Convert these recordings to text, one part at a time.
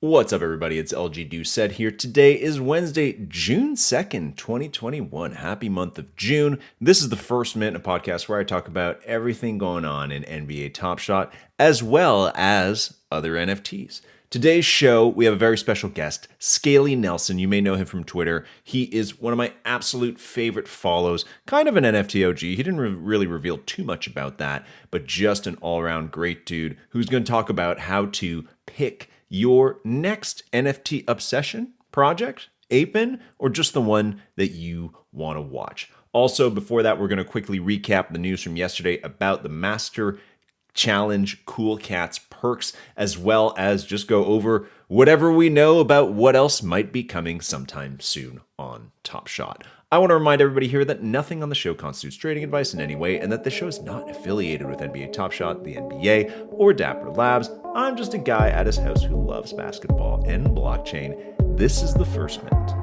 What's up, everybody? It's LG Doucette here. Today is Wednesday, June 2nd, 2021. Happy month of June. This is the First Minute, a podcast where I talk about everything going on in NBA Top Shot, as well as other NFTs. Today's show, we have a very special guest, Scaly Nelson. You may know him from Twitter. He is one of my absolute favorite follows, kind of an NFT OG. He didn't really reveal too much about that, but just an all-around great dude who's going to talk about how to pick your next NFT obsession project, Ape, or just the one that you want to watch. Also, before that, we're going to quickly recap the news from yesterday about the Master Challenge Cool Cats perks, as well as just go over whatever we know about what else might be coming sometime soon on Top Shot. I want to remind everybody here that nothing on the show constitutes trading advice in any way, and that the show is not affiliated with NBA Top Shot, the NBA, or Dapper Labs. I'm just a guy at his house who loves basketball and blockchain. This is the First Minute.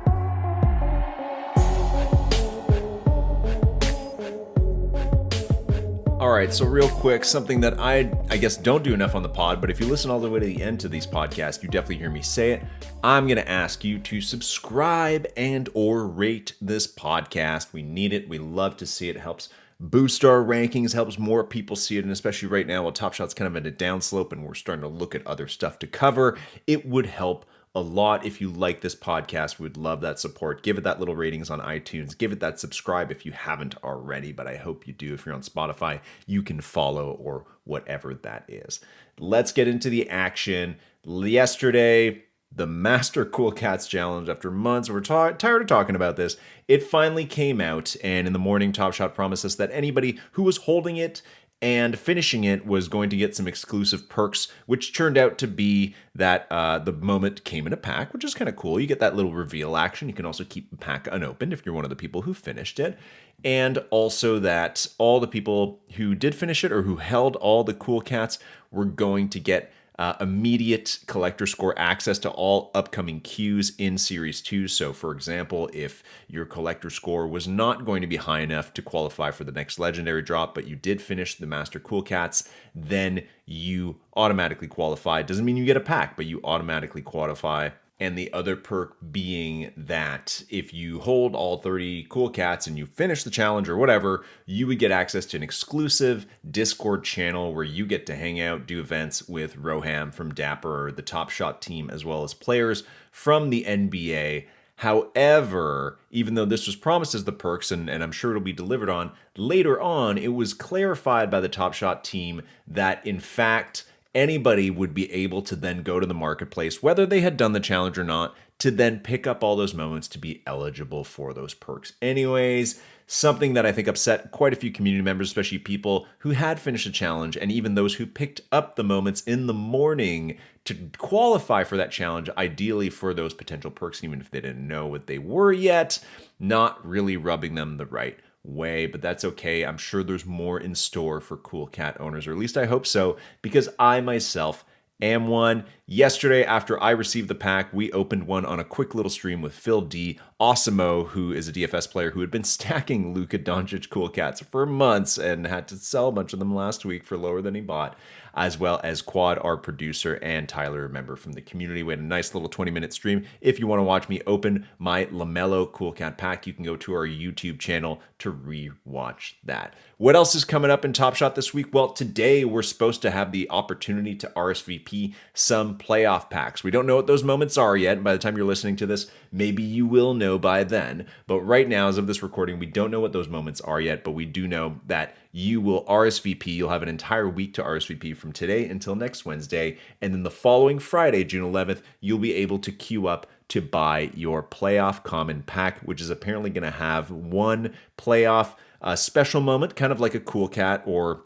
All right, so real quick, something that I guess don't do enough on the pod, but if you listen all the way to the end to these podcasts, you definitely hear me say it. I'm going to ask you to subscribe and or rate this podcast. We need it. We love to see it. It helps boost our rankings, helps more people see it, and especially right now while Top Shot's kind of at a downslope and we're starting to look at other stuff to cover, it would help a lot. If you like this podcast, we'd love that support. Give it that little ratings on iTunes. Give it that subscribe if you haven't already, but I hope you do. If you're on Spotify, you can follow or whatever that is. Let's get into the action. Yesterday, the Master Cool Cats Challenge, after months, we're tired of talking about this, it finally came out, and in the morning, Top Shot promised us that anybody who was holding it and finishing it was going to get some exclusive perks, which turned out to be that the moment came in a pack, which is kind of cool. You get that little reveal action. You can also keep the pack unopened if you're one of the people who finished it. And also that all the people who did finish it or who held all the Cool Cats were going to get immediate collector score access to all upcoming queues in Series 2. So, for example, if your collector score was not going to be high enough to qualify for the next legendary drop, but you did finish the Master Cool Cats, then you automatically qualify. Doesn't mean you get a pack, but you automatically qualify. And the other perk being that if you hold all 30 Cool Cats and you finish the challenge or whatever, you would get access to an exclusive Discord channel where you get to hang out, do events with Roham from Dapper, the Top Shot team, as well as players from the NBA. However, even though this was promised as the perks, and I'm sure it'll be delivered on, later on, it was clarified by the Top Shot team that, in fact, anybody would be able to then go to the marketplace, whether they had done the challenge or not, to then pick up all those moments to be eligible for those perks. Anyways, something that I think upset quite a few community members, especially people who had finished the challenge, and even those who picked up the moments in the morning to qualify for that challenge, ideally for those potential perks, even if they didn't know what they were yet, not really rubbing them the right way, but that's okay. I'm sure there's more in store for Cool Cat owners, or at least I hope so, because I myself am one. Yesterday, after I received the pack, we opened one on a quick little stream with Phil D. Awesemo, who is a DFS player who had been stacking Luka Doncic Cool Cats for months and had to sell a bunch of them last week for lower than he bought, as well as Quad, our producer, and Tyler, a member from the community. We had a nice little 20-minute stream. If you want to watch me open my LaMelo Cool Cat pack, you can go to our YouTube channel to re-watch that. What else is coming up in Top Shot this week? Well, today we're supposed to have the opportunity to RSVP some playoff packs. We don't know what those moments are yet. By the time you're listening to this, maybe you will know by then. But right now, as of this recording, we don't know what those moments are yet, but we do know that you will RSVP. You'll have an entire week to RSVP from today until next Wednesday. And then the following Friday, June 11th, you'll be able to queue up to buy your playoff common pack, which is apparently going to have one playoff special moment, kind of like a Cool Cat or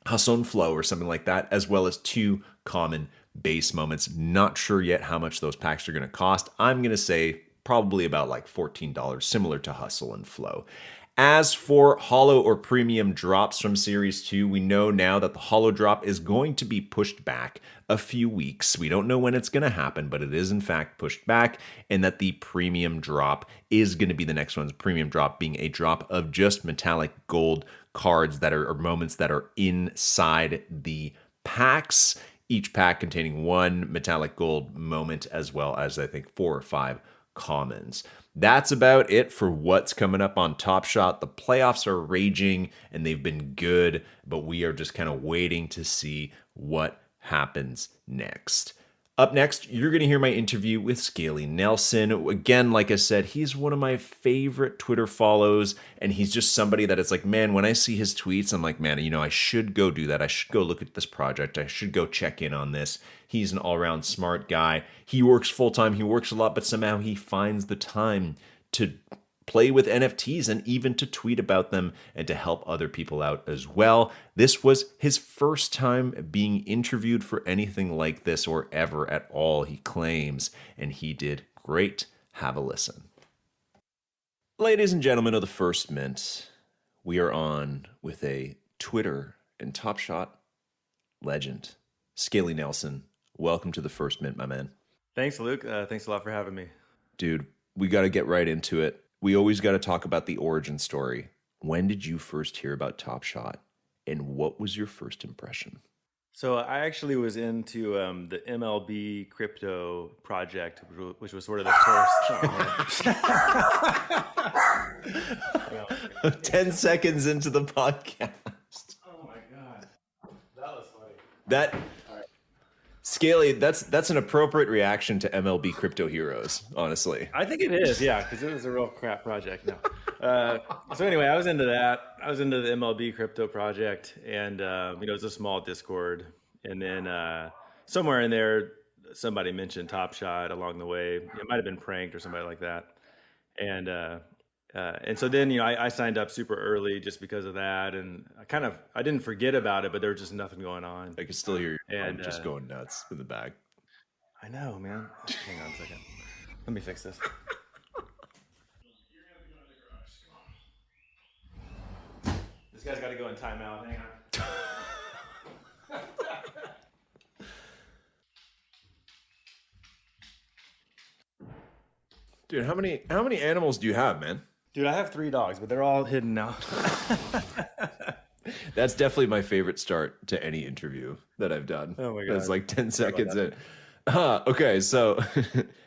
Hustle and Flow or something like that, as well as two common base moments. Not sure yet how much those packs are going to cost. I'm going to say probably about like $14, similar to Hustle and Flow. As for holo or premium drops from Series 2, we know now that the holo drop is going to be pushed back a few weeks. We don't know when it's going to happen, but it is in fact pushed back, and that the premium drop is going to be the next one's premium drop being a drop of just metallic gold cards that are or moments that are inside the packs. each pack containing one metallic gold moment, as well as I think 4 or 5 commons. That's about it for what's coming up on Top Shot. The playoffs are raging and they've been good, but we are just kind of waiting to see what happens next. Up next, you're going to hear my interview with Scaly Nelson. Again, like I said, he's one of my favorite Twitter follows, and he's just somebody that it's like, man, when I see his tweets, I'm like, man, I should go do that. I should go look at this project. I should go check in on this. He's an all-around smart guy. He works full-time. He works a lot, but somehow he finds the time to play with NFTs and even to tweet about them and to help other people out as well. This was his first time being interviewed for anything like this or ever at all, he claims, and he did great. Have a listen. Ladies and gentlemen of the First Mint, we are on with a Twitter and Top Shot legend, Scaly Nelson. Welcome to the First Mint, my man. Thanks, Luke. Thanks a lot for having me. Dude, we got to get right into it. We always got to talk about the origin story. When did you first hear about Top Shot, and what was your first impression? So I actually was into the MLB Crypto project, which was sort of the first. 10 seconds into the podcast. Oh my god, that was funny. That Scaly, that's an appropriate reaction to MLB Crypto Heroes, honestly. I think it is, yeah, because it was a real crap project. No. So anyway, I was into that. I was into the MLB Crypto project, and it was a small Discord. And then somewhere in there, somebody mentioned Top Shot along the way. It might have been Pranked or somebody like that. And so then, I signed up super early just because of that. And I didn't forget about it, but there was just nothing going on. I can still hear your phone just going nuts in the back. I know, man. Hang on a second. Let me fix this. This guy's got to go in timeout. Hang on. Dude, how many animals do you have, man? Dude, I have 3 dogs, but they're all hidden now. That's definitely my favorite start to any interview that I've done. Oh my God. It's like 10 seconds in. Okay, so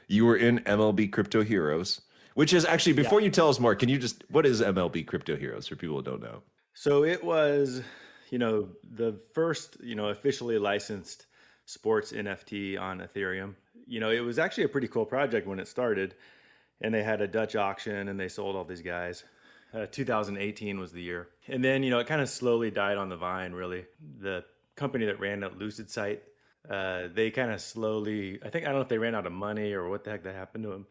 you were in MLB Crypto Heroes, which is actually, before you tell us more, can you what is MLB Crypto Heroes for people who don't know? So it was, the first, officially licensed sports NFT on Ethereum. It was actually a pretty cool project when it started. And they had a Dutch auction and they sold all these guys. 2018 was the year. And then, it kind of slowly died on the vine, really. The company that ran that Lucid site, they kind of slowly, I don't know if they ran out of money or what the heck that happened to them.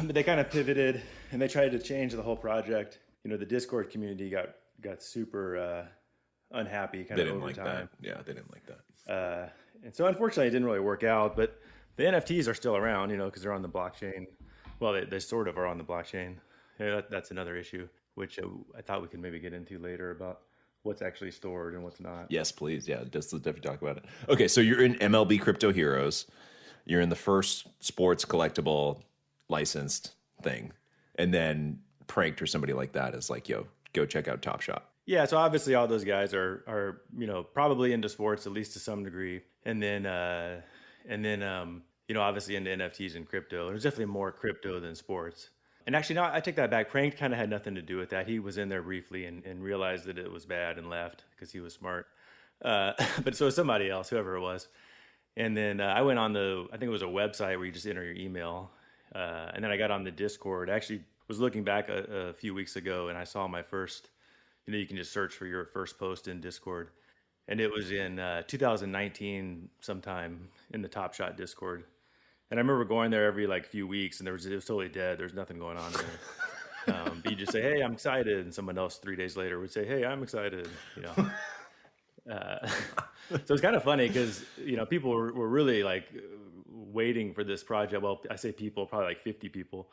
But they kind of pivoted and they tried to change the whole project. The Discord community got super unhappy kind of over time. Yeah, they didn't like that. And so unfortunately it didn't really work out, but the NFTs are still around, because they're on the blockchain. Well, they sort of are on the blockchain. Yeah, that's another issue, which I thought we could maybe get into later about what's actually stored and what's not. Yes, please. Yeah, let's definitely talk about it. Okay, so you're in MLB Crypto Heroes. You're in the first sports collectible licensed thing. And then Pranked or somebody like that is like, yo, go check out Top Shot. Yeah, so obviously all those guys are probably into sports, at least to some degree. And then obviously into NFTs and crypto. There's definitely more crypto than sports. And actually, no, I take that back. Pranked kind of had nothing to do with that. He was in there briefly and realized that it was bad and left because he was smart. But so was somebody else, whoever it was. And then I went on I think it was a website where you just enter your email. And then I got on the Discord. I actually was looking back a few weeks ago and I saw my first, you can just search for your first post in Discord. And it was in 2019 sometime in the Top Shot Discord. And I remember going there every few weeks, and it was totally dead. There's nothing going on there. But you just say, "Hey, I'm excited," and someone else 3 days later would say, "Hey, I'm excited." So it's kind of funny because people were really waiting for this project. Well, I say people, probably 50 people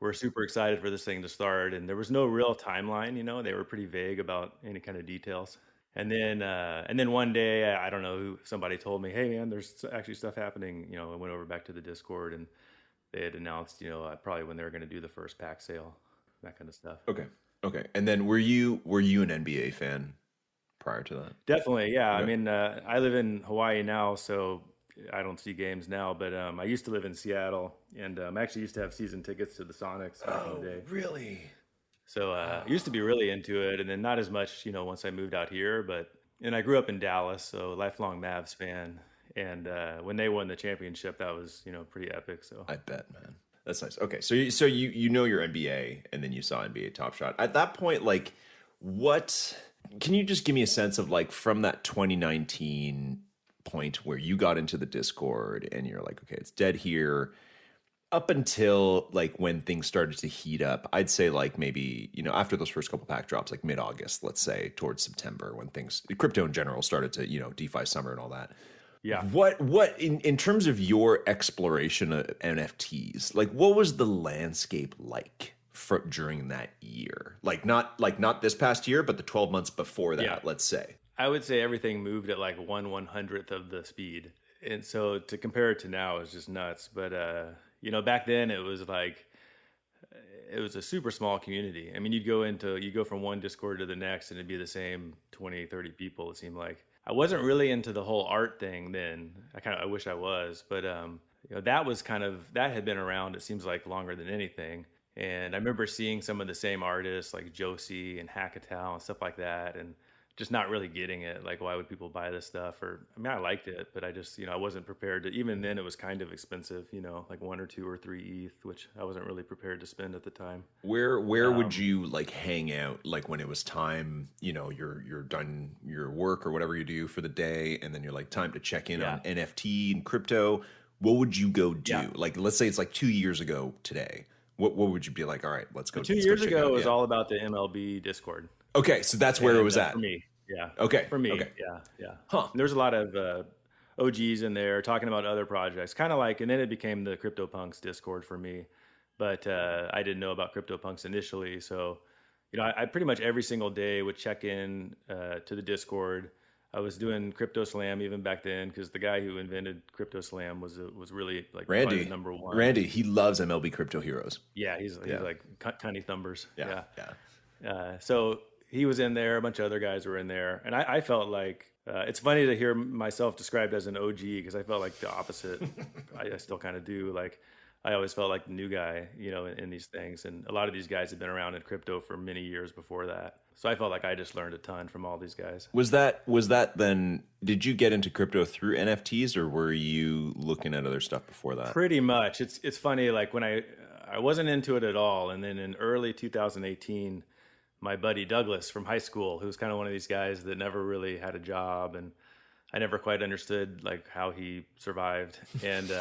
were super excited for this thing to start, and there was no real timeline. They were pretty vague about any kind of details. And then one day, I don't know, somebody told me, "Hey man, there's actually stuff happening." I went over back to the Discord and they had announced, probably when they were going to do the first pack sale, that kind of stuff. Okay. And then were you an NBA fan prior to that? Definitely, yeah. I Okay. mean, I live in Hawaii now, so I don't see games now. But I used to live in Seattle, and I actually used to have season tickets to the Sonics back in the Oh, day. really? So I used to be really into it, and then not as much, once I moved out here. And I grew up in Dallas, so lifelong Mavs fan. And when they won the championship, that was, pretty epic. So I bet, man. That's nice. Okay, so you know your NBA, and then you saw NBA Top Shot. At that point, like, what? Can you just give me a sense of like from that 2019 point where you got into the Discord and you're like, okay, it's dead here, up until like when things started to heat up? I'd say like maybe, after those first couple pack drops, like mid-August, let's say, towards September, when things, crypto in general, started to, DeFi summer and all that. yeah. What in terms of your exploration of NFTs, like what was the landscape like during that year? Like not this past year, but the 12 months before that, Yeah. let's say. I would say everything moved at like 1/100th of the speed. And so to compare it to now is just nuts. But, back then it was like, it was a super small community. I mean, you go from one Discord to the next and it'd be the same 20, 30 people, it seemed like. I wasn't really into the whole art thing then. I wish I was, but that had been around, it seems like, longer than anything. And I remember seeing some of the same artists like Josie and Hackatow and stuff like that, and just not really getting it. Like, why would people buy this stuff? Or, I mean, I liked it, but I just, I wasn't prepared to, even then it was kind of expensive, like 1 or 2 or 3 ETH, which I wasn't really prepared to spend at the time. Where would you like hang out, like when it was time, you're done your work or whatever you do for the day, and then you're like, time to check in Yeah. on NFT and crypto? What would you go do? Yeah. Like, let's say it's like 2 years ago today. What would you be like? All right, let's go. 2 let's go years check it ago, out. it was Yeah. all about the MLB Discord. Okay, so that's where it And was at. for me, yeah. Okay. For me, Okay. yeah. Huh. And there's a lot of OGs in there talking about other projects, kind of like, and then it became the Cryptopunks Discord for me. But I didn't know about Cryptopunks initially, so I pretty much every single day would check in to the Discord. I was doing Crypto Slam even back then because the guy who invented Crypto Slam was really like probably Randy. the number one. Randy, he loves MLB Crypto Heroes. Yeah, he's like tiny thumbers. Yeah. So he was in there, a bunch of other guys were in there, and I felt like it's funny to hear myself described as an OG because I felt like the opposite. I still kind of do. Like, I always felt like the new guy, in these things, and a lot of these guys had been around in crypto for many years before that. So I felt like I just learned a ton from all these guys. Was that then? Did you get into crypto through NFTs, or were you looking at other stuff before that? Pretty much. It's funny. Like when I wasn't into it at all, and then in early 2018. My buddy Douglas from high school, who was kind of one of these guys that never really had a job, and I never quite understood like how he survived. And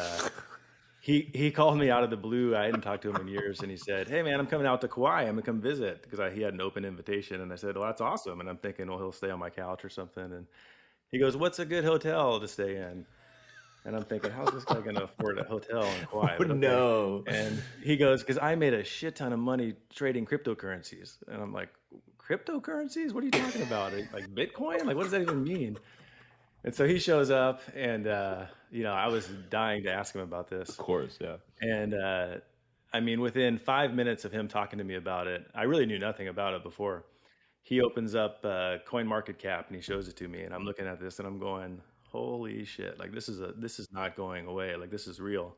he called me out of the blue. I hadn't talked to him in years, and he said, "Hey man, I'm coming out to Kauai. I'm gonna come visit," because he had an open invitation. And I said, "Well, that's awesome." And I'm thinking, well, he'll stay on my couch or something. And he goes, "What's a good hotel to stay in?" And I'm thinking, how's this guy going to afford a hotel in Kauai? Oh, no. And he goes, because I made a shit ton of money trading cryptocurrencies. And I'm like, cryptocurrencies? What are you talking about? Like Bitcoin? Like, what does that even mean? And so he shows up, and, I was dying to ask him about this. Of course, yeah. And, I mean, within 5 minutes of him talking to me about it, I really knew nothing about it before. He opens up CoinMarketCap, and he shows it to me. And I'm looking at this, and I'm going, holy shit, like this is not going away, like this is real.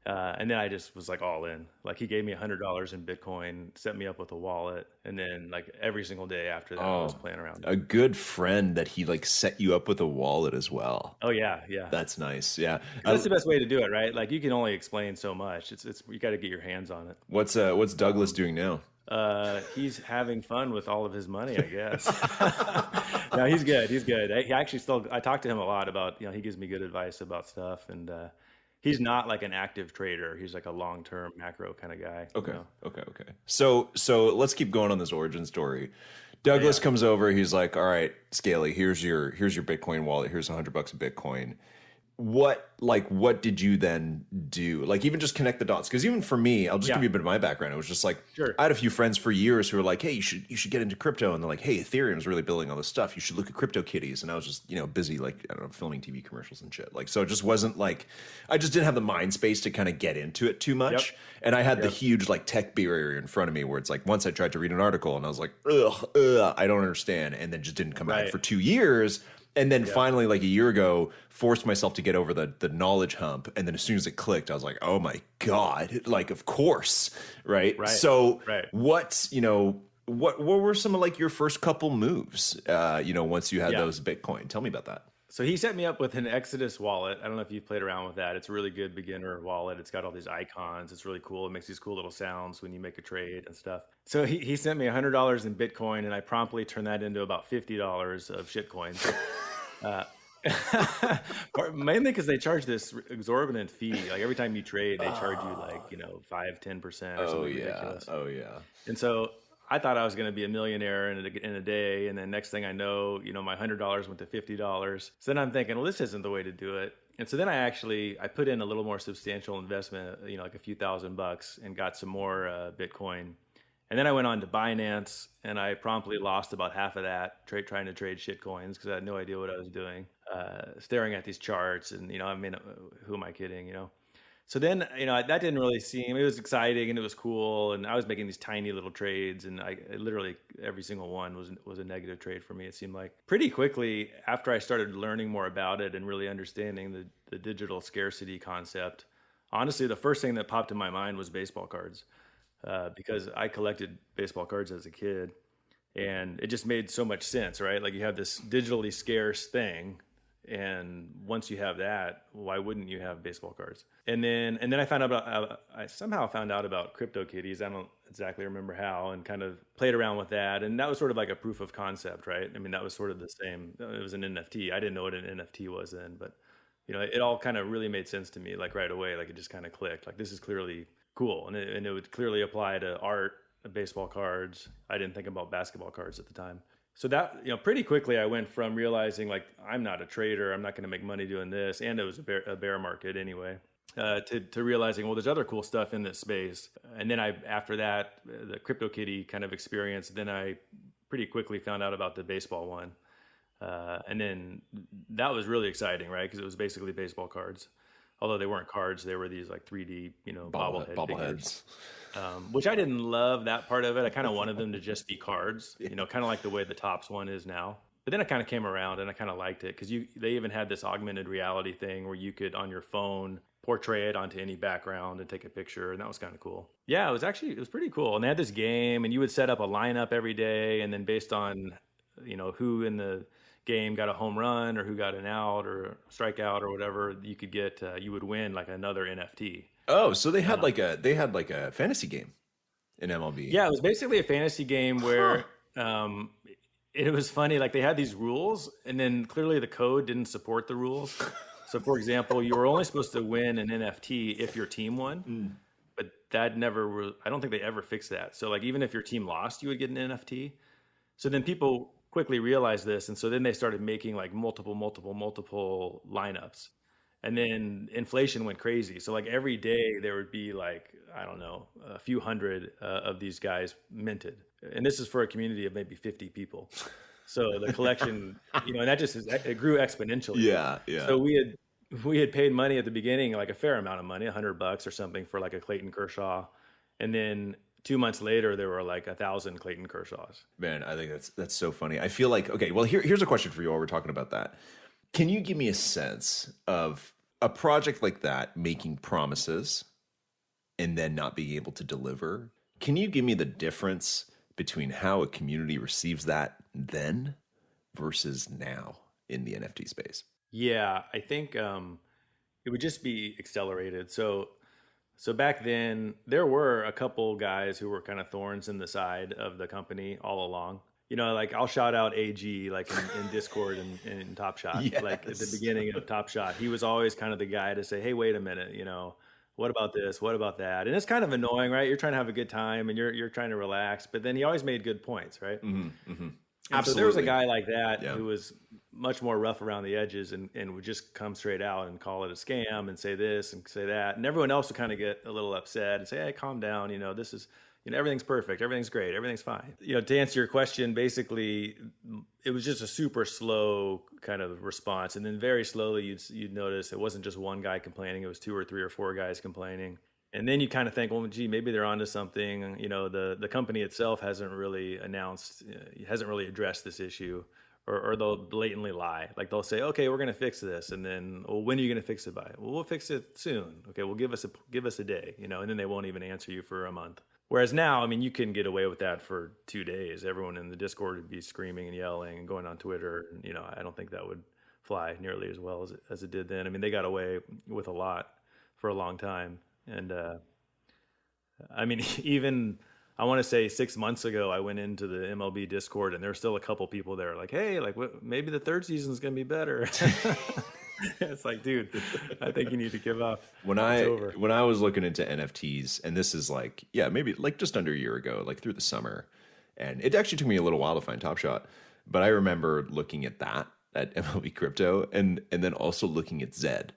And then I just was like all in. Like he gave me $100 in Bitcoin, set me up with a wallet, and then like every single day after that I was playing around. A good friend that he like set you up with a wallet as well. Oh yeah. That's nice. Yeah, that's the best way to do it, right? Like you can only explain so much. It's you got to get your hands on it. What's Douglas doing now? He's having fun with all of his money, I guess. No, he's good. He actually I talk to him a lot about, he gives me good advice about stuff, and he's not like an active trader. He's like a long-term macro kind of guy. Okay. Okay. So let's keep going on this origin story. Douglas comes over. He's like, all right, Scaly, here's your Bitcoin wallet. Here's $100 of Bitcoin. what did you then do? Like, even just connect the dots. Because even for me, I'll just give Yeah, you a bit of my background. It was just like, sure. I had a few friends for years who were like, hey, you should get into crypto. And they're like, hey, Ethereum's really building all this stuff. You should look at CryptoKitties. And I was just, busy, like, I don't know, filming TV commercials and shit. Like, so it just wasn't like, I just didn't have the mind space to kind of get into it too much. Yep. And I had the Yep. huge like tech barrier in front of me where it's like, once I tried to read an article and I was like, ugh, I don't understand. And then just didn't come back Right. for 2 years. And then Yep. finally, like a year ago, forced myself to get over the knowledge hump. And then as soon as it clicked, I was like, oh my God, like, of course. Right. Right. So Right. what were some of like your first couple moves, once you had Yeah. those Bitcoin? Tell me about that. So he set me up with an Exodus wallet. I don't know if you've played around with that. It's a really good beginner wallet. It's got all these icons. It's really cool. It makes these cool little sounds when you make a trade and stuff. So he sent me $100 in Bitcoin, and I promptly turned that into about $50 of shitcoins. Uh, Mainly because they charge this exorbitant fee. Like every time you trade, they charge you like 5-10% or Oh something yeah. ridiculous. Oh yeah. And so I thought I was going to be a millionaire in a day, and then next thing I know, my $100 went to $50. So then I'm thinking, well, this isn't the way to do it. And so then I put in a little more substantial investment, like a few $1,000, and got some more Bitcoin. And then I went on to Binance, and I promptly lost about half of that trying to trade shit coins because I had no idea what I was doing, staring at these charts, and who am I kidding, So then, that didn't really seem, it was exciting and it was cool. And I was making these tiny little trades, and I literally every single one was a negative trade for me. It seemed like pretty quickly after I started learning more about it and really understanding the digital scarcity concept. Honestly, the first thing that popped in my mind was baseball cards, because I collected baseball cards as a kid, and it just made so much sense, right? Like you have this digitally scarce thing, and once you have that, why wouldn't you have baseball cards? And then I found out about I somehow found out about CryptoKitties. I don't exactly remember how, and kind of played around with that. And that was sort of like a proof of concept, right? I mean, that was sort of the same. It was an NFT. I didn't know what an NFT was then, but it all kind of really made sense to me, like right away. Like it just kind of clicked. Like this is clearly cool, and it would clearly apply to art, baseball cards. I didn't think about basketball cards at the time. So that, pretty quickly I went from realizing like, I'm not a trader, I'm not going to make money doing this, and it was a bear market anyway, to realizing, well, there's other cool stuff in this space. And then after that, the CryptoKitty kind of experience, then I pretty quickly found out about the baseball one. And then that was really exciting, right? Because it was basically baseball cards. Although they weren't cards, they were these like 3D, bobblehead figures. Which I didn't love that part of it. I kind of wanted them to just be cards, kind of like the way the Topps one is now. But then I kind of came around and I kind of liked it because they even had this augmented reality thing where you could, on your phone, portray it onto any background and take a picture, and that was kind of cool. Yeah, it was pretty cool. And they had this game, and you would set up a lineup every day, and then based on, who in the game got a home run or who got an out or strikeout or whatever, you could get, you would win like another NFT. Oh, so they had like a fantasy game in MLB. Yeah, it was basically a fantasy game where it was funny. Like they had these rules, and then clearly the code didn't support the rules. So, for example, you were only supposed to win an NFT if your team won, but that never. I don't think they ever fixed that. So, like even if your team lost, you would get an NFT. So then people quickly realized this, and so then they started making like multiple lineups. And then inflation went crazy. So like every day there would be like, I don't know, a few hundred of these guys minted. And this is for a community of maybe 50 people. So the collection, and that it grew exponentially. Yeah, yeah. So we had paid money at the beginning, like a fair amount of money, $100 or something for like a Clayton Kershaw. And then 2 months later, there were like 1,000 Clayton Kershaws. Man, I think that's so funny. I feel like, okay, well, here's a question for you while we're talking about that. Can you give me a sense of a project like that making promises and then not being able to deliver? Can you give me the difference between how a community receives that then versus now in the NFT space? Yeah, I think it would just be accelerated. So back then, there were a couple guys who were kind of thorns in the side of the company all along. Like I'll shout out AG, like in Discord and in Top Shot. Yes. Like at the beginning of Top Shot, he was always kind of the guy to say, hey, wait a minute, what about this? What about that? And it's kind of annoying, right? You're trying to have a good time and you're trying to relax, but then he always made good points, right? Mm-hmm, mm-hmm. And so there was a Absolutely. guy like that Yeah. who was much more rough around the edges and would just come straight out and call it a scam and say this and say that. And everyone else would kind of get a little upset and say, hey, calm down. This is, everything's perfect. Everything's great. Everything's fine. To answer your question, basically, it was just a super slow kind of response. And then very slowly you'd notice it wasn't just one guy complaining. It was two or three or four guys complaining. And then you kind of think, well, gee, maybe they're onto something. The company itself hasn't really announced, hasn't really addressed this issue, or they'll blatantly lie. Like they'll say, okay, we're going to fix this, and then, well, when are you going to fix it by? Well, we'll fix it soon. Okay, well, give us a day, and then they won't even answer you for a month. Whereas now, I mean, you can get away with that for 2 days. Everyone in the Discord would be screaming and yelling and going on Twitter. And, I don't think that would fly nearly as well as it did then. I mean, they got away with a lot for a long time. And I mean, even I want to say 6 months ago, I went into the MLB Discord, and there were still a couple people there, like, "Hey, like, maybe the third season is going to be better." It's like, dude, I think you need to give up. When It's I over. when I was looking into NFTs, and this is like, yeah, maybe like just under a year ago, like through the summer, and it actually took me a little while to find Top Shot, but I remember looking at that at MLB Crypto, and then also looking at Zed,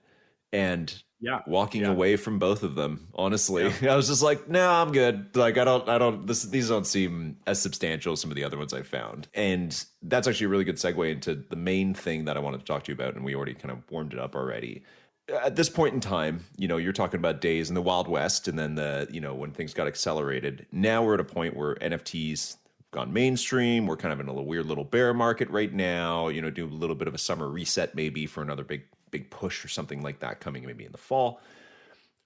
and Yeah, walking yeah, away from both of them. Honestly, yeah. I was just like, no, I'm good. Like, I don't. These don't seem as substantial as some of the other ones I found, and that's actually a really good segue into the main thing that I wanted to talk to you about, and we already kind of warmed it up already. At this point in time, you're talking about days in the Wild West, and then when things got accelerated. Now we're at a point where NFTs gone mainstream. We're kind of in a weird little bear market right now. Do a little bit of a summer reset maybe for another big push or something like that coming maybe in the fall.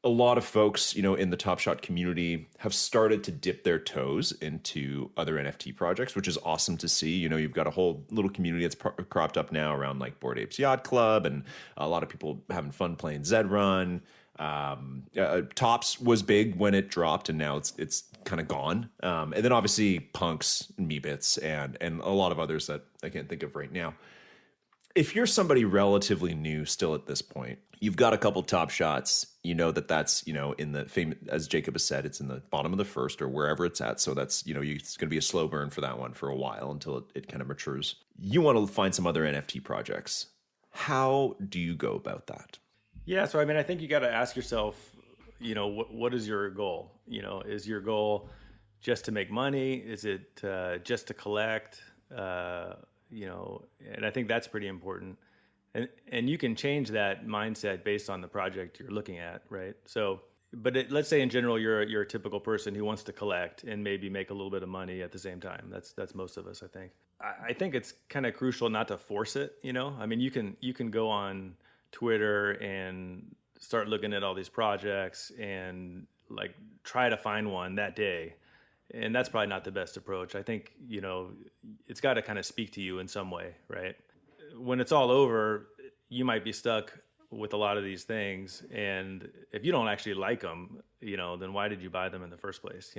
A lot of folks, in the Top Shot community have started to dip their toes into other NFT projects, which is awesome to see. You've got a whole little community that's cropped up now around like Bored Apes Yacht Club, and a lot of people having fun playing Zed Run. Tops was big when it dropped, and now it's kind of gone. And then obviously Punks and Meebits and a lot of others that I can't think of right now. If you're somebody relatively new still at this point, you've got a couple top shots, that's, in the famous, as Jacob has said, it's in the bottom of the first or wherever it's at. So that's, it's going to be a slow burn for that one for a while until it kind of matures. You want to find some other NFT projects. How do you go about that? Yeah, so I mean, I think you got to ask yourself, what is your goal? Is your goal just to make money? Is it just to collect? And I think that's pretty important. And you can change that mindset based on the project you're looking at, right? So, but let's say in general you're a typical person who wants to collect and maybe make a little bit of money at the same time. That's most of us, I think. I think it's kind of crucial not to force it. I mean, you can go on Twitter and start looking at all these projects and like try to find one that day, and that's probably not the best approach. I think it's got to kind of speak to you in some way, right? When it's all over, you might be stuck with a lot of these things, and if you don't actually like them, then why did you buy them in the first place?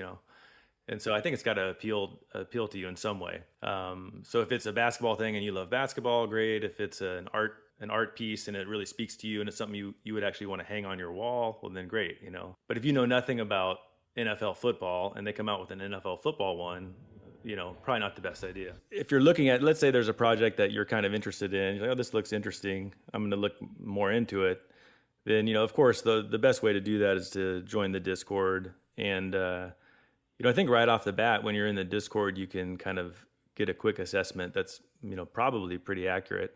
And so I think it's got to appeal to you in some way. So if it's a basketball thing and you love basketball, great. If it's an art piece and it really speaks to you and it's something you would actually want to hang on your wall, well then great. But if you know nothing about NFL football and they come out with an NFL football one, probably not the best idea. If you're looking at, let's say there's a project that you're kind of interested in, you're like, oh, this looks interesting, I'm going to look more into it. Then, of course, the best way to do that is to join the Discord. And, I think right off the bat, when you're in the Discord, you can kind of get a quick assessment that's, probably pretty accurate.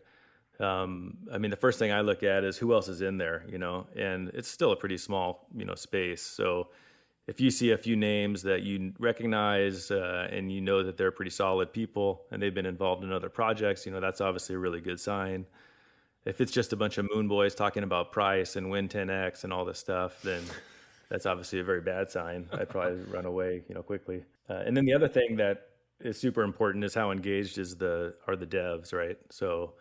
I mean, the first thing I look at is who else is in there, and it's still a pretty small, space. So if you see a few names that you recognize and that they're pretty solid people and they've been involved in other projects, that's obviously a really good sign. If it's just a bunch of moon boys talking about price and win 10x and all this stuff, then that's obviously a very bad sign. I'd probably run away, quickly. And then the other thing that is super important is how engaged are the devs, right? So,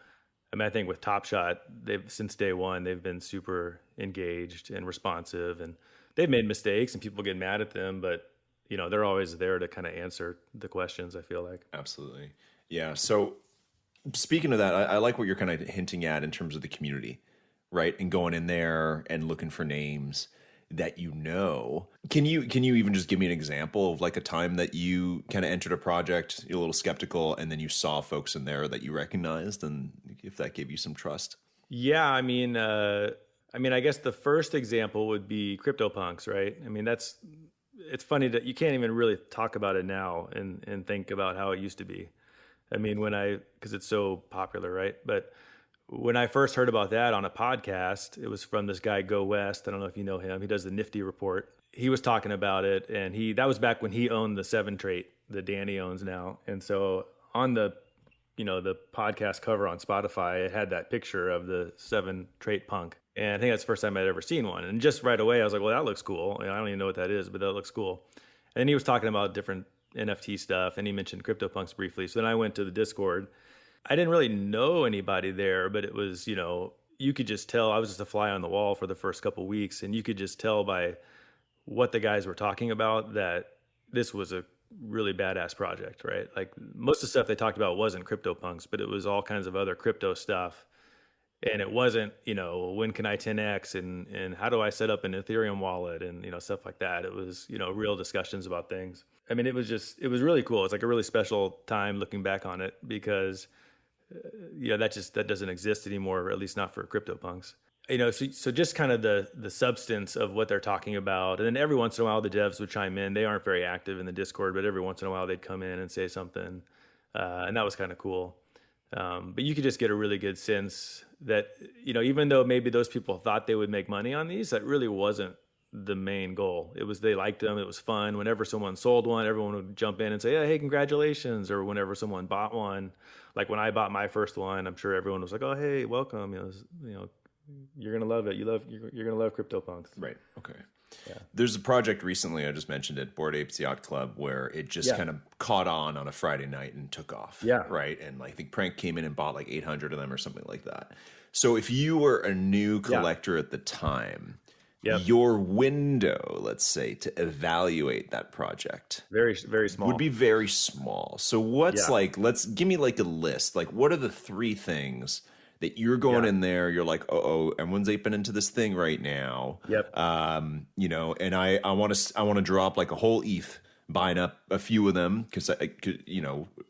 I mean, I think with Top Shot, since day one, they've been super engaged and responsive, and they've made mistakes and people get mad at them, but they're always there to kind of answer the questions, I feel like. Absolutely. Yeah. So speaking of that, I like what you're kind of hinting at in terms of the community, right? And going in there and looking for names. that you know. Can you even just give me an example of like a time that you kind of entered a project, you're a little skeptical, and then you saw folks in there that you recognized, and if that gave you some trust? Yeah, I guess the first example would be Cryptopunks, right? I mean, it's funny that you can't even really talk about it now and think about how it used to be. I mean, because it's so popular, right? But when I first heard about that on a podcast, it was from this guy, Go West. I don't know if you know him. He does the Nifty Report. He was talking about it, and that was back when he owned the 7 trait that Danny owns now. And so on the podcast cover on Spotify, it had that picture of the 7 trait punk. And I think that's the first time I'd ever seen one. And just right away, I was like, well, that looks cool. I don't even know what that is, but that looks cool. And he was talking about different NFT stuff, and he mentioned Cryptopunks briefly. So then I went to the Discord. I didn't really know anybody there, but it was, you could just tell. I was just a fly on the wall for the first couple of weeks, and you could just tell by what the guys were talking about that this was a really badass project, right? Like most of the stuff they talked about wasn't Cryptopunks, but it was all kinds of other crypto stuff. And it wasn't, when can I 10x and how do I set up an Ethereum wallet and, stuff like that. It was, real discussions about things. I mean, it was really cool. It's like a really special time looking back on it because, that doesn't exist anymore, or at least not for Cryptopunks. So just kind of the substance of what they're talking about. And then every once in a while, the devs would chime in. They aren't very active in the Discord, but every once in a while they'd come in and say something. And that was kind of cool. But you could just get a really good sense that, even though maybe those people thought they would make money on these, that really wasn't the main goal. It was, they liked them. It was fun. Whenever someone sold one, everyone would jump in and say, hey, congratulations. Or whenever someone bought one, like when I bought my first one, I'm sure everyone was like, oh, hey, welcome. You're going to love it. You're going to love Cryptopunks. Right. Okay. Yeah. There's a project recently, I just mentioned it, Bored Apes Yacht Club, where it just kind of caught on a Friday night and took off. Yeah. Right. And I think Prank came in and bought like 800 of them or something like that. So if you were a new collector at the time, your window, let's say, to evaluate that project, very, very small, would be very small. So what's give me like a list. Like, what are the 3 things that you're going in there, you're like, everyone's aping into this thing right now. Yep. And I want to drop like a whole ETH, buying up a few of them because I could,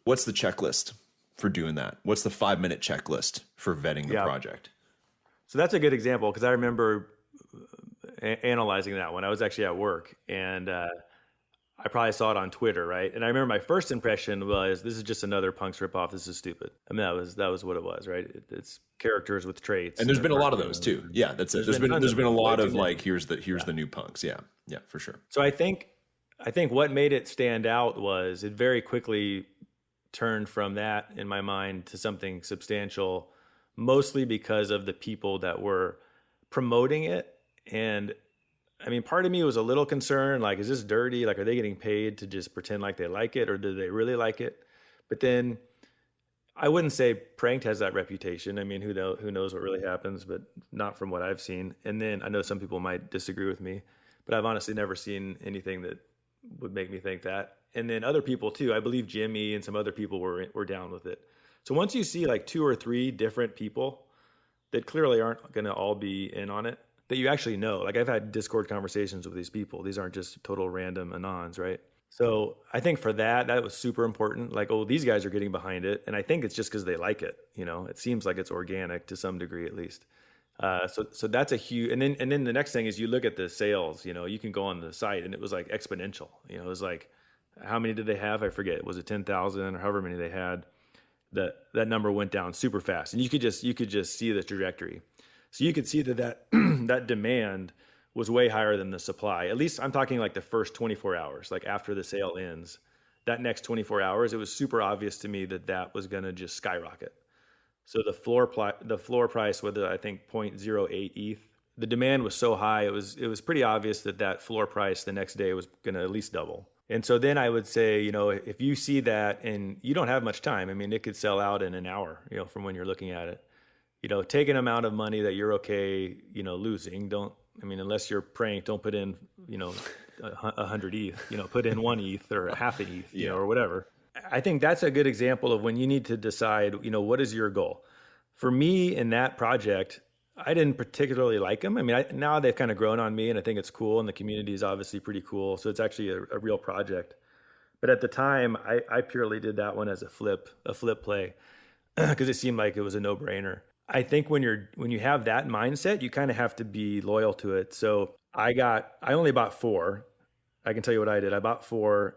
what's the checklist for doing that? What's the 5-minute checklist for vetting the project? So that's a good example because I remember analyzing that when I was actually at work, and I probably saw it on Twitter, right? And I remember my first impression was, this is just another Punks ripoff. This is stupid. I mean, that was what it was, right? It's characters with traits. And there's been a lot of those too. Yeah, that's it. There's been a lot of like, here's the new Punks. Yeah, for sure. So I think what made it stand out was it very quickly turned from that in my mind to something substantial, mostly because of the people that were promoting it. And I mean, part of me was a little concerned, like, is this dirty? Like, are they getting paid to just pretend like they like it, or do they really like it? But then I wouldn't say Pranked has that reputation. I mean, who knows what really happens, but not from what I've seen. And then I know some people might disagree with me, but I've honestly never seen anything that would make me think that. And then other people too, I believe Jimmy and some other people were down with it. So once you see like 2 or 3 different people that clearly aren't going to all be in on it, that you actually know. Like, I've had Discord conversations with these people. These aren't just total random anons, right? So I think for that was super important. Like, these guys are getting behind it. And I think it's just because they like it. It seems like it's organic to some degree, at least. So that's a huge, and then the next thing is you look at the sales, you can go on the site and it was like exponential. It was like, how many did they have? I forget. Was it 10,000 or however many they had? That number went down super fast. And you could just see the trajectory. So you could see that that demand was way higher than the supply. At least I'm talking like the first 24 hours, like after the sale ends, that next 24 hours, it was super obvious to me that was going to just skyrocket. So the floor price, whether I think 0.08 ETH, the demand was so high, it was pretty obvious that floor price the next day was going to at least double. And so then I would say, if you see that and you don't have much time, I mean, it could sell out in an hour, from when you're looking at it. Take an amount of money that you're okay, losing. Unless you're Pranked, don't put in, 100 ETH, put in 1 ETH or half an ETH, or whatever. I think that's a good example of when you need to decide, what is your goal? For me in that project, I didn't particularly like them. I mean, now they've kind of grown on me, and I think it's cool, and the community is obviously pretty cool. So it's actually a real project. But at the time, I purely did that one as a flip play, because it seemed like it was a no brainer. I think when you have that mindset, you kind of have to be loyal to it. So I only bought four. I can tell you what I did. I bought four,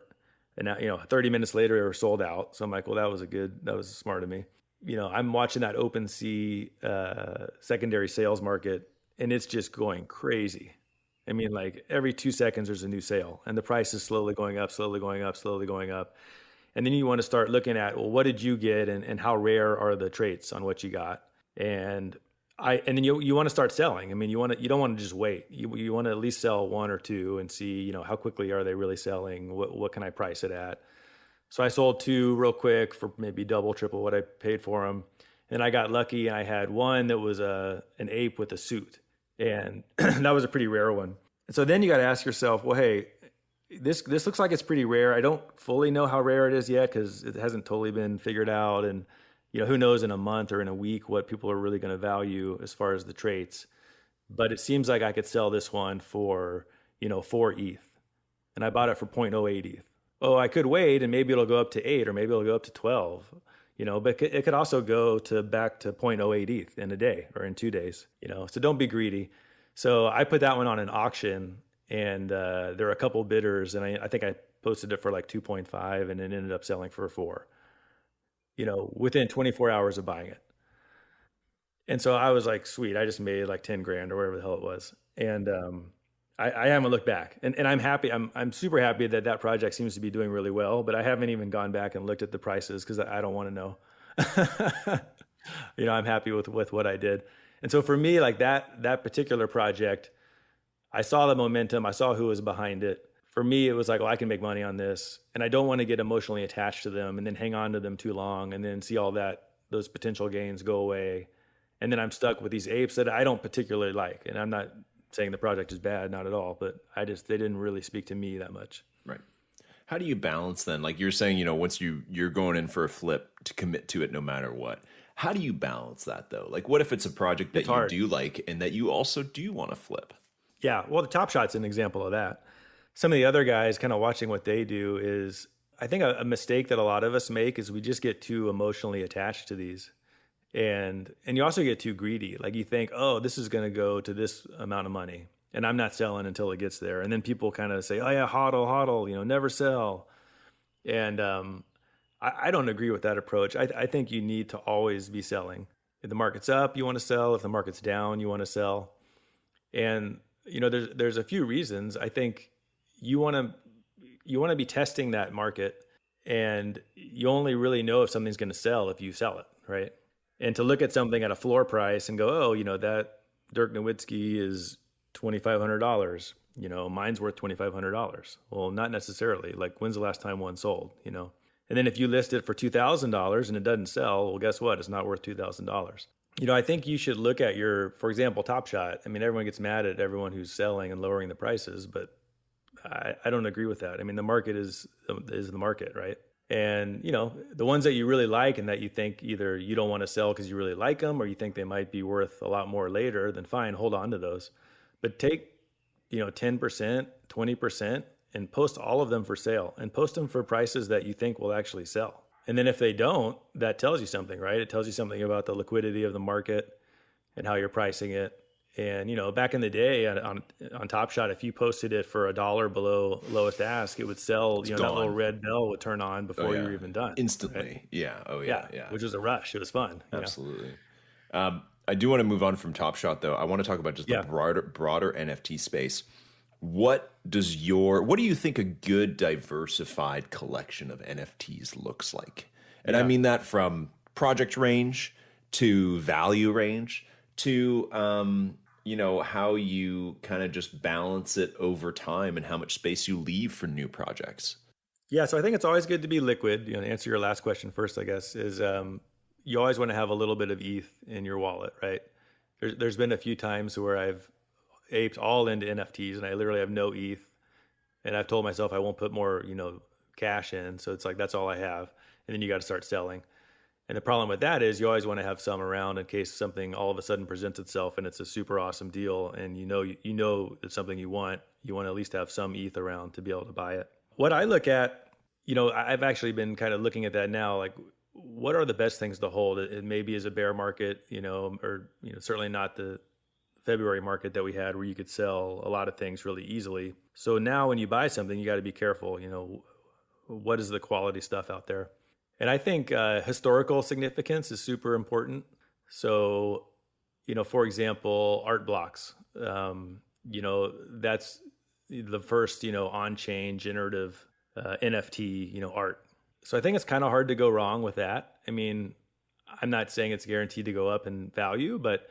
and now, 30 minutes later, they were sold out. So I'm like, well, that was smart of me. I'm watching that OpenSea secondary sales market, and it's just going crazy. I mean, like every 2 seconds, there's a new sale, and the price is slowly going up, slowly going up, slowly going up. And then you want to start looking at, well, what did you get, and how rare are the traits on what you got? And and then you want to start selling. I mean, you don't want to just wait. You want to at least sell one or two and see, how quickly are they really selling? What can I price it at? So I sold two real quick for maybe double, triple what I paid for them. And I got lucky, and I had one that was an ape with a suit, and that was a pretty rare one. And so then you got to ask yourself, well, hey, this looks like it's pretty rare. I don't fully know how rare it is yet because it hasn't totally been figured out, and who knows in a month or in a week what people are really going to value as far as the traits. But it seems like I could sell this one for 4 ETH, and I bought it for 0.08 ETH. Oh, I could wait and maybe it'll go up to 8 or maybe it'll go up to 12, but it could also go back to 0.08 ETH in a day or in 2 days, so don't be greedy. So I put that one on an auction, and there were a couple bidders, and I think I posted it for like 2.5, and it ended up selling for 4, within 24 hours of buying it. And so I was like, sweet, I just made like 10 grand or whatever the hell it was. And I haven't looked back, and I'm happy. I'm super happy that project seems to be doing really well, but I haven't even gone back and looked at the prices because I don't want to know. I'm happy with what I did. And so for me, like that particular project, I saw the momentum, I saw who was behind it. For me, it was like, well, I can make money on this, and I don't want to get emotionally attached to them and then hang on to them too long and then see all those potential gains go away. And then I'm stuck with these apes that I don't particularly like. And I'm not saying the project is bad, not at all, but they didn't really speak to me that much. Right. How do you balance then? Like you're saying, once you're going in for a flip to commit to it no matter what. How do you balance that though? Like what if it's a project that you do like and that you also do want to flip? Yeah, well, the Top Shot's an example of that. Some of the other guys kind of watching what they do is, I think a mistake that a lot of us make is we just get too emotionally attached to these. And you also get too greedy. Like you think, oh, this is going to go to this amount of money, and I'm not selling until it gets there. And then people kind of say, oh yeah, hodl, never sell. And I don't agree with that approach. I think you need to always be selling. If the market's up, you want to sell. If the market's down, you want to sell. And there's a few reasons. I think you want to be testing that market, and you only really know if something's going to sell if you sell it, right? And to look at something at a floor price and go, oh, that Dirk Nowitzki is $2,500. Mine's worth $2,500. Well, not necessarily. Like, when's the last time one sold? And then if you list it for $2,000 and it doesn't sell, well, guess what? It's not worth $2,000. I think you should look at for example, Top Shot. I mean, everyone gets mad at everyone who's selling and lowering the prices, but I don't agree with that. I mean, the market is the market, right? And, the ones that you really like and that you think either you don't want to sell because you really like them or you think they might be worth a lot more later, then fine, hold on to those. But take, 10%, 20% and post all of them for sale and post them for prices that you think will actually sell. And then if they don't, that tells you something, right? It tells you something about the liquidity of the market and how you're pricing it. And, back in the day on Top Shot, if you posted it for $1 below lowest ask, it would sell, that little red bell would turn on before you were even done. Instantly. Right? Yeah. Oh, yeah. Which was a rush. It was fun. Absolutely. I do want to move on from Top Shot, though. I want to talk about just the broader NFT space. What do you think a good diversified collection of NFTs looks like? And I mean that from project range to value range to, how you kind of just balance it over time and how much space you leave for new projects. Yeah, so I think it's always good to be liquid. To answer your last question first, I guess, is you always want to have a little bit of ETH in your wallet, right? There's been a few times where I've aped all into NFTs and I literally have no ETH, and I've told myself I won't put more, cash in. So it's like that's all I have, and then you got to start selling. And the problem with that is you always want to have some around in case something all of a sudden presents itself and it's a super awesome deal, and you know it's something you want. You want to at least have some ETH around to be able to buy it. What I look at, I've actually been kind of looking at that now, like what are the best things to hold? It maybe is a bear market, or certainly not the February market that we had where you could sell a lot of things really easily. So now when you buy something, you got to be careful. What is the quality stuff out there? And I think historical significance is super important. So, for example, art blocks. That's the first, on-chain generative NFT, art. So I think it's kind of hard to go wrong with that. I mean, I'm not saying it's guaranteed to go up in value, but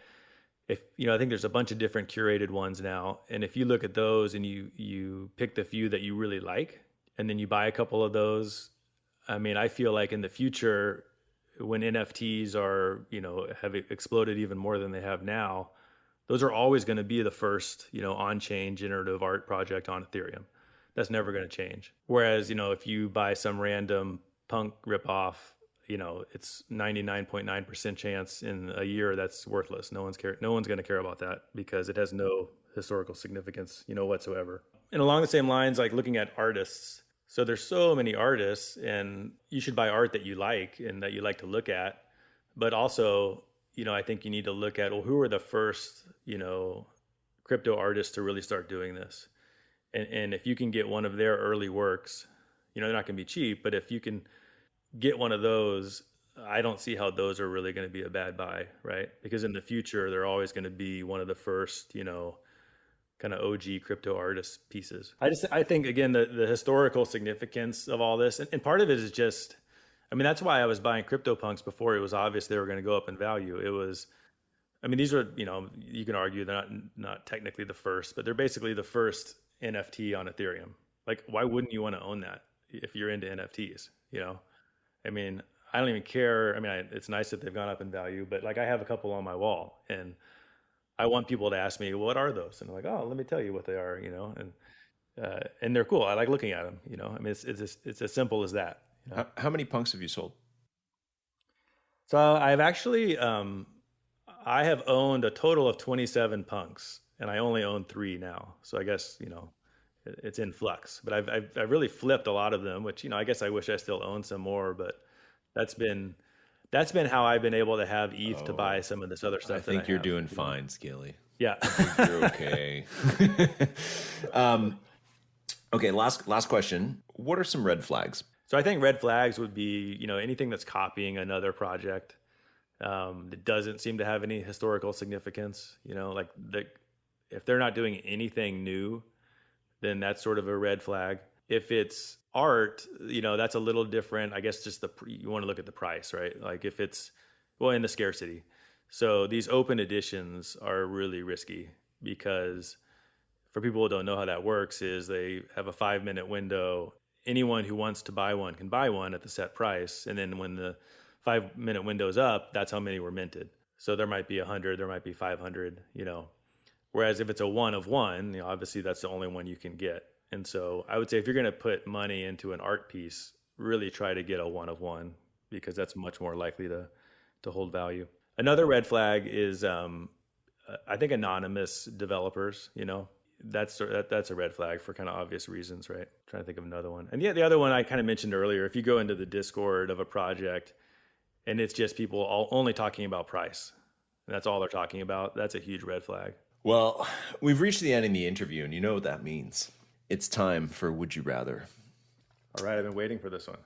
I think there's a bunch of different curated ones now. And if you look at those and you pick the few that you really like, and then you buy a couple of those, I mean, I feel like in the future, when NFTs are, have exploded even more than they have now, those are always going to be the first, on-chain generative art project on Ethereum. That's never going to change. Whereas, if you buy some random punk ripoff, it's 99.9% chance in a year that's worthless. No one's going to care about that because it has no historical significance, whatsoever. And along the same lines, like looking at artists. So there's so many artists, and you should buy art that you like and that you like to look at. But also, I think you need to look at, well, who are the first, crypto artists to really start doing this? And if you can get one of their early works, they're not going to be cheap, but if you can get one of those, I don't see how those are really going to be a bad buy, right? Because in the future, they're always going to be one of the first, kind of OG crypto artist pieces. I think, again, the historical significance of all this, and part of it is just, I mean, that's why I was buying Cryptopunks before it was obvious they were going to go up in value. It was, I mean, these are, you can argue they're not technically the first, but they're basically the first NFT on Ethereum. Like, why wouldn't you want to own that if you're into NFTs? I mean, I don't even care. I mean, it's nice that they've gone up in value, but like I have a couple on my wall, and I want people to ask me, well, what are those? And I'm like, oh, let me tell you what they are, and they're cool. I like looking at them, I mean, it's as simple as that. How many punks have you sold? So I've actually, I have owned a total of 27 punks, and I only own 3 now. So I guess, it's in flux, but I've really flipped a lot of them, which, I guess I wish I still owned some more, but that's been how I've been able to have ETH to buy some of this other stuff. I think you're doing fine, Scaly. Yeah. You're okay. Okay, last question. What are some red flags? So I think red flags would be, anything that's copying another project that doesn't seem to have any historical significance. If they're not doing anything new, then that's sort of a red flag. If it's art, that's a little different. I guess just you want to look at the price, right? Like if it's, in the scarcity. So these open editions are really risky because for people who don't know how that works is they have a 5-minute window. Anyone who wants to buy one can buy one at the set price. And then when the 5-minute window's up, that's how many were minted. So there might be 100, there might be 500, Whereas if it's a one of one, obviously that's the only one you can get. And so I would say if you're going to put money into an art piece, really try to get a one of one because that's much more likely to hold value. Another red flag is, I think, anonymous developers. That's a red flag for kind of obvious reasons, right? I'm trying to think of another one. And the other one I kind of mentioned earlier, if you go into the Discord of a project and it's just people only talking about price, and that's all they're talking about, that's a huge red flag. Well, we've reached the end of the interview, and you know what that means. It's time for Would You Rather. All right, I've been waiting for this one.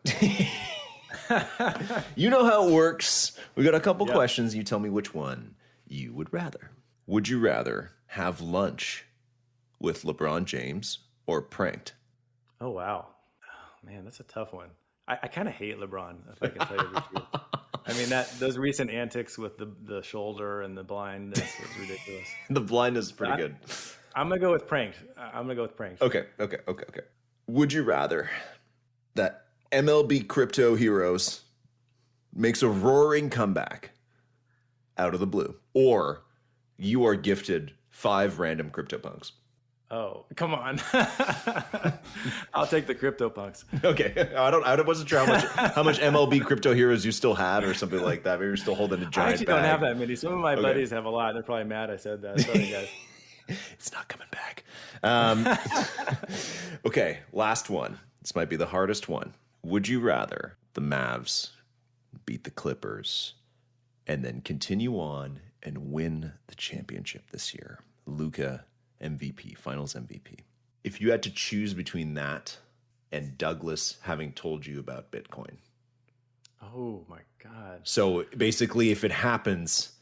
You know how it works. We got a couple questions. You tell me which one you would rather. Would you rather have lunch with LeBron James or pranked? Oh, wow. Oh, man, that's a tough one. I kind of hate LeBron, if I can tell you the truth. I mean, those recent antics with the shoulder and the blindness was ridiculous. The blindness is pretty good. I'm going to go with pranked. Okay. Would you rather that MLB Crypto Heroes makes a roaring comeback out of the blue, or you are gifted 5 random Cryptopunks? Oh, come on. I'll take the Cryptopunks. Okay, I wasn't sure how much MLB Crypto Heroes you still had or something like that. Maybe you're still holding a I giant actually bag. don't have that many. Some of my buddies have a lot. They're probably mad I said that. Sorry, guys. It's not coming back. Okay, last one. This might be the hardest one. Would you rather the Mavs beat the Clippers and then continue on and win the championship this year? Luka MVP, Finals MVP. If you had to choose between that and Douglas having told you about Bitcoin. Oh my God. So basically, if it happens,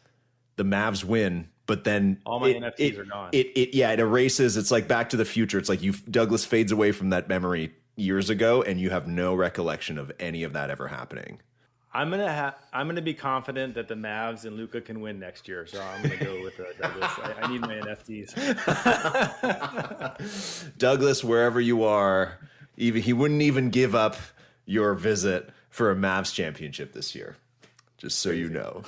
the Mavs win, but then all my NFTs are gone. It erases. It's like Back to the Future. It's like Douglas fades away from that memory years ago, and you have no recollection of any of that ever happening. I'm gonna be confident that the Mavs and Luka can win next year, so I'm gonna go with Douglas. I need my NFTs. Douglas, wherever you are, he wouldn't even give up your visit for a Mavs championship this year. Just so you know.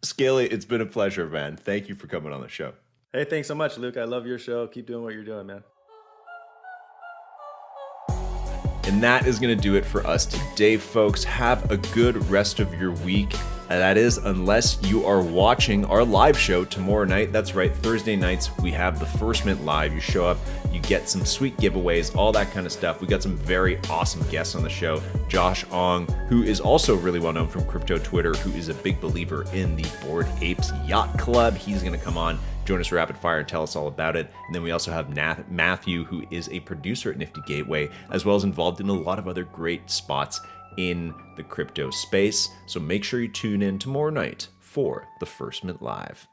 Scaly, it's been a pleasure, man. Thank you for coming on the show. Hey, thanks so much, Luke. I love your show. Keep doing what you're doing, man. And that is going to do it for us today, folks. Have a good rest of your week. And that is, unless you are watching our live show tomorrow night. That's right, Thursday nights, we have the First Mint Live. You show up, you get some sweet giveaways, all that kind of stuff. We got some very awesome guests on the show. Josh Ong, who is also really well known from crypto Twitter, who is a big believer in the Bored Apes Yacht Club. He's going to come on, join us for Rapid Fire and tell us all about it. And then we also have Matthew, who is a producer at Nifty Gateway, as well as involved in a lot of other great spots in the crypto space. So make sure you tune in tomorrow night for the First Mint Live.